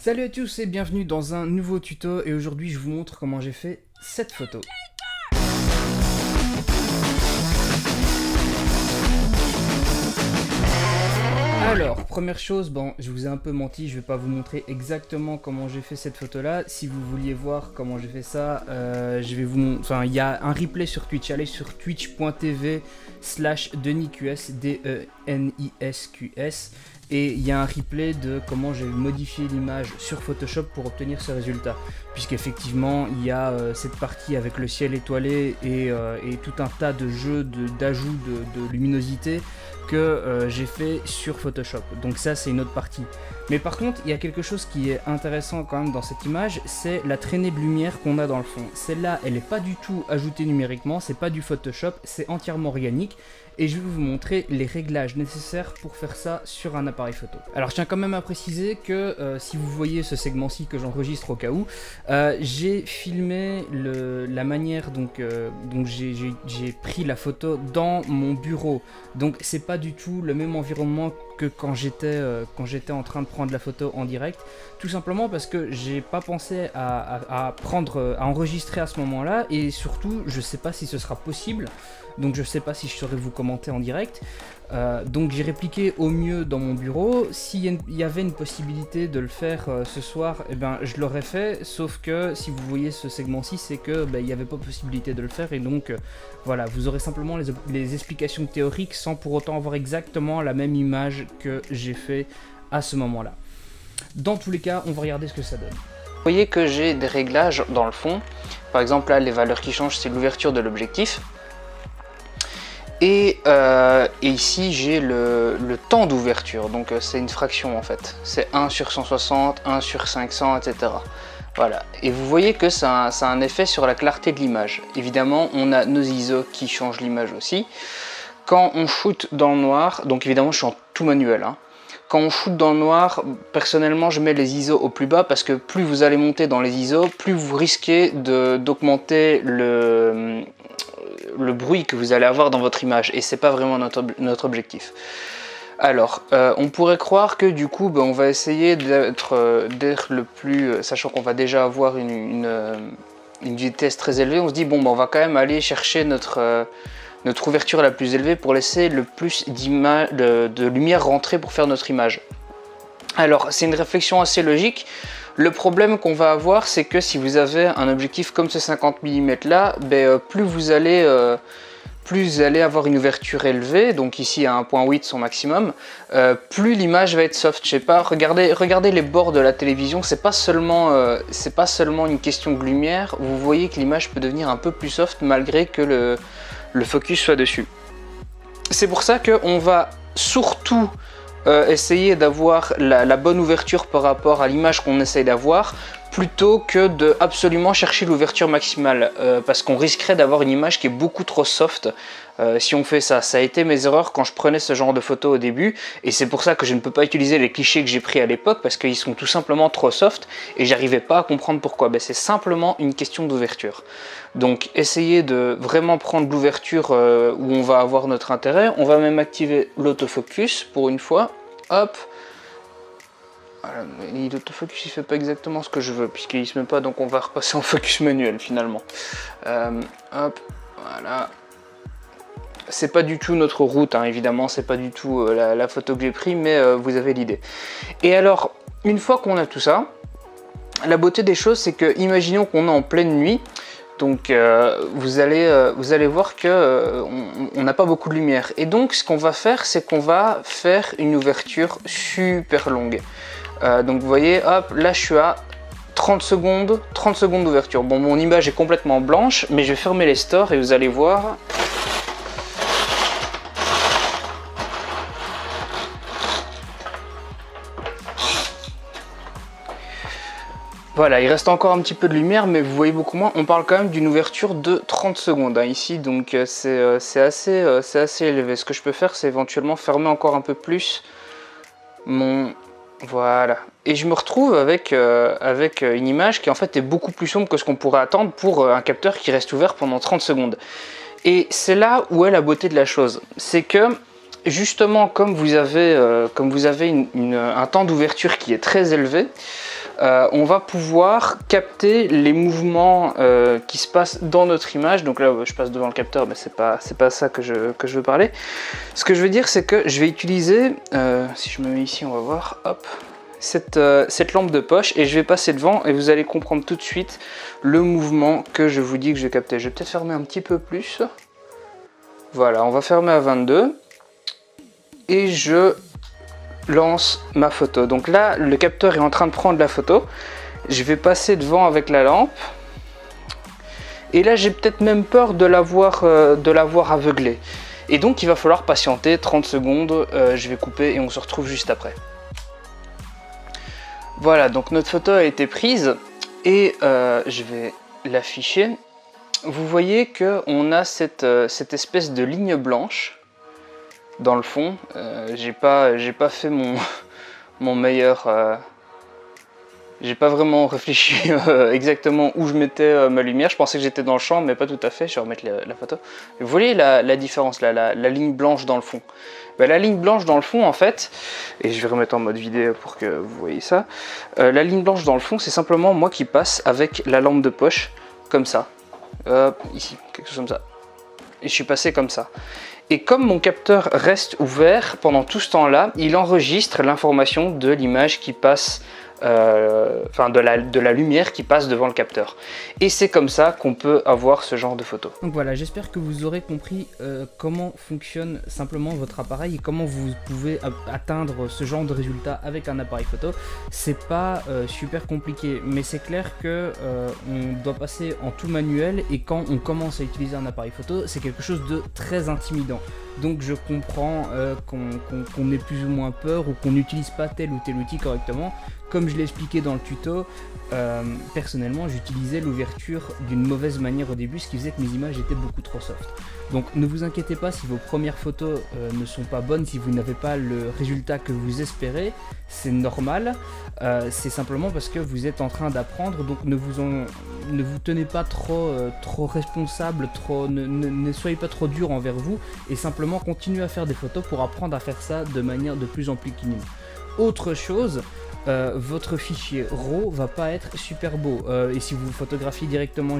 Salut à tous et bienvenue dans un nouveau tuto et aujourd'hui je vous montre comment j'ai fait cette photo. Alors, première chose, bon, je vous ai un peu menti, je vais pas vous montrer exactement comment j'ai fait cette photo-là. Si vous vouliez voir comment j'ai fait ça, je vais vous montrer. Enfin, il y a un replay sur Twitch. Allez sur twitch.tv/DenisQS, DENISQS, et il y a un replay de comment j'ai modifié l'image sur Photoshop pour obtenir ce résultat. Puisqu'effectivement, il y a cette partie avec le ciel étoilé et tout un tas de jeux d'ajout de luminosité que j'ai fait sur Photoshop. Donc ça, c'est une autre partie. Mais par contre, il y a quelque chose qui est intéressant quand même dans cette image, c'est la traînée de lumière qu'on a dans le fond. Celle-là, elle n'est pas du tout ajoutée numériquement, c'est pas du Photoshop, c'est entièrement organique. Et je vais vous montrer les réglages nécessaires pour faire ça sur un appareil photo. Alors je tiens quand même à préciser que si vous voyez ce segment-ci que j'enregistre au cas où, j'ai filmé la manière dont j'ai pris la photo dans mon bureau. Donc c'est pas du tout le même environnement que quand j'étais en train de prendre la photo en direct, tout simplement parce que j'ai pas pensé à enregistrer à ce moment-là, et surtout je sais pas si ce sera possible, donc je sais pas si je saurais vous commenter en direct. Donc j'ai répliqué au mieux dans mon bureau. S'il y avait une possibilité de le faire ce soir, eh ben, je l'aurais fait, sauf que si vous voyez ce segment-ci, c'est que il n'y avait pas possibilité de le faire, et donc voilà, vous aurez simplement les explications théoriques sans pour autant avoir exactement la même image que j'ai fait à ce moment-là. Dans tous les cas, on va regarder ce que ça donne. Vous voyez que j'ai des réglages dans le fond. Par exemple là, les valeurs qui changent, c'est l'ouverture de l'objectif. Et ici j'ai le temps d'ouverture, donc c'est une fraction en fait. C'est 1 sur 160, 1 sur 500, etc. Voilà, et vous voyez que ça a un effet sur la clarté de l'image. Évidemment, on a nos ISO qui changent l'image aussi. Quand on shoot dans le noir, donc évidemment je suis en tout manuel, hein. Quand on shoot dans le noir, personnellement je mets les ISO au plus bas, parce que plus vous allez monter dans les ISO, plus vous risquez d'augmenter le bruit que vous allez avoir dans votre image, et c'est pas vraiment notre objectif. Alors, on pourrait croire que du coup, on va essayer d'être le plus... sachant qu'on va déjà avoir une vitesse très élevée, on se dit, bon, on va quand même aller chercher notre ouverture la plus élevée pour laisser le plus de lumière rentrer pour faire notre image. Alors, c'est une réflexion assez logique. Le problème qu'on va avoir, c'est que si vous avez un objectif comme ce 50 mm là, plus vous allez avoir une ouverture élevée, donc ici à 1.8 son maximum, plus l'image va être soft. Je sais pas, regardez les bords de la télévision, c'est pas seulement une question de lumière, vous voyez que l'image peut devenir un peu plus soft malgré que le focus soit dessus. C'est pour ça qu'on va surtout essayer d'avoir la bonne ouverture par rapport à l'image qu'on essaye d'avoir, plutôt que de absolument chercher l'ouverture maximale, parce qu'on risquerait d'avoir une image qui est beaucoup trop soft si on fait ça. Ça a été mes erreurs quand je prenais ce genre de photos au début, et c'est pour ça que je ne peux pas utiliser les clichés que j'ai pris à l'époque, parce qu'ils sont tout simplement trop soft et j'arrivais pas à comprendre pourquoi. C'est simplement une question d'ouverture. Donc essayez de vraiment prendre l'ouverture où on va avoir notre intérêt. On va même activer l'autofocus pour une fois. Hop. Voilà, l'autofocus il fait pas exactement ce que je veux puisqu'il se met pas, donc on va repasser en focus manuel finalement. Hop, voilà. C'est pas du tout notre route, hein, évidemment, c'est pas du tout la photo que j'ai prise, mais vous avez l'idée. Et alors, une fois qu'on a tout ça, la beauté des choses, c'est que, imaginons qu'on est en pleine nuit, donc vous allez voir que on n'a pas beaucoup de lumière. Et donc, ce qu'on va faire, c'est qu'on va faire une ouverture super longue. Donc vous voyez, hop, là je suis à 30 secondes d'ouverture. Bon, mon image est complètement blanche, mais je vais fermer les stores et vous allez voir. Voilà, il reste encore un petit peu de lumière, mais vous voyez beaucoup moins. On parle quand même d'une ouverture de 30 secondes hein, ici, donc c'est assez élevé. Ce que je peux faire, c'est éventuellement fermer encore un peu plus mon... Voilà. Et je me retrouve avec une image qui en fait est beaucoup plus sombre que ce qu'on pourrait attendre pour un capteur qui reste ouvert pendant 30 secondes. Et c'est là où est la beauté de la chose. C'est que justement, comme vous avez un temps d'ouverture qui est très élevé, on va pouvoir capter les mouvements qui se passent dans notre image. Donc là, je passe devant le capteur, mais c'est pas ça que je veux parler. Ce que je veux dire, c'est que je vais utiliser, si je me mets ici, on va voir, hop, cette lampe de poche, et je vais passer devant et vous allez comprendre tout de suite le mouvement que je vous dis que je vais capter. Je vais peut-être fermer un petit peu plus. Voilà, on va fermer à 22 et je lance ma photo. Donc là, le capteur est en train de prendre la photo. Je vais passer devant avec la lampe. Et là, j'ai peut-être même peur de l'avoir aveuglé. Et donc, il va falloir patienter 30 secondes. Je vais couper et on se retrouve juste après. Voilà, donc notre photo a été prise et je vais l'afficher. Vous voyez qu'on a cette espèce de ligne blanche dans le fond. J'ai pas fait mon meilleur... j'ai pas vraiment réfléchi exactement où je mettais ma lumière. Je pensais que j'étais dans le champ, mais pas tout à fait. Je vais remettre la photo. Vous voyez la différence là, la ligne blanche dans le fond. Ben, la ligne blanche dans le fond, en fait, et je vais remettre en mode vidéo pour que vous voyez ça. La ligne blanche dans le fond, c'est simplement moi qui passe avec la lampe de poche, comme ça. Hop, ici, quelque chose comme ça. Et je suis passé comme ça. Et comme mon capteur reste ouvert pendant tout ce temps-là, il enregistre l'information de l'image qui passe, enfin de la lumière qui passe devant le capteur. Et c'est comme ça qu'on peut avoir ce genre de photo. Donc voilà, j'espère que vous aurez compris comment fonctionne simplement votre appareil et comment vous pouvez atteindre ce genre de résultat avec un appareil photo. C'est pas super compliqué, mais c'est clair que on doit passer en tout manuel, et quand on commence à utiliser un appareil photo, c'est quelque chose de très intimidant. Donc je comprends qu'on ait plus ou moins peur ou qu'on n'utilise pas tel ou tel outil correctement. Comme je l'ai expliqué dans le tuto, personnellement j'utilisais l'ouverture d'une mauvaise manière au début, ce qui faisait que mes images étaient beaucoup trop soft. Donc ne vous inquiétez pas si vos premières photos ne sont pas bonnes, si vous n'avez pas le résultat que vous espérez, c'est normal. C'est simplement parce que vous êtes en train d'apprendre, donc ne vous tenez pas trop responsable, ne soyez pas trop dur envers vous, et simplement continuez à faire des photos pour apprendre à faire ça de manière de plus en plus clean. Autre chose, votre fichier RAW va pas être super beau, et si vous photographiez directement